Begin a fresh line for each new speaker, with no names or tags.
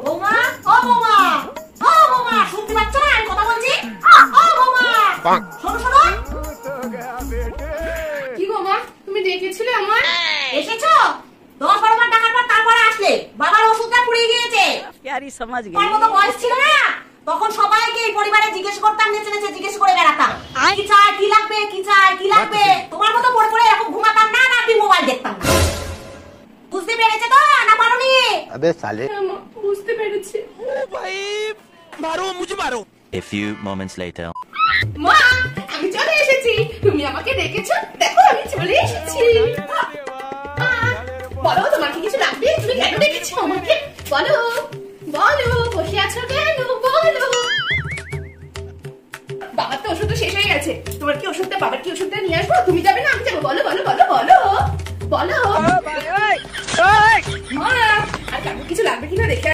বৌমা, ও বৌমা, ও বৌমা, শুনতে পাচ্ছ না আমি কথা বলছি? ও বৌমা, শোনো শোনো।
কি গো মা, তুমি ডেকেছিলে আমার?
এসেছো? 10-12 বার ডাকার পর তারপরে আসলে। বাবার ওষুধটা পুড়িয়ে গিয়েছে।
यार ये समझ गई।
তোমার মতো বয়স ছিল না, তখন সবাইকে এই পরিবারে জিজ্ঞেস করতাম, নেচে নেচে জিজ্ঞেস করে বেড়াতাম কি চাই, কি লাগবে, কি চাই, কি লাগবে। তোমার মতো পড়ে পড়ে এরকম ঘুমাতাম না, না কি মোবাইল দেখতাম না। বুঝতে পেরেছে তো না পারোনি?
अबे साले।
হ্যাঁ মা, বুঝতে পেরেছি।
भाई मारो मुझे मारो।
A few moments later.
মা, আমি চলে এসেছি। তুমি আমাকে ডেকেছো? দেখো আমি চলে এসেছি। মা, বলো তোমার কি কিছু লাগবে? তুমি কেন ডেকেছো আমাকে? বলো বলো, বসে আছো কেন? বলো। বাবার তো ওষুধ তো শেষ হয়ে গেছে। তোমার কি ওষুধটা, বাবার কি ওষুধটা নিয়ে আসবো? তুমি যাবে না আমি যাবো? বলো বলো বলো বলো বলো। মা, আর কারো কিছু লাগবে কিনা দেখে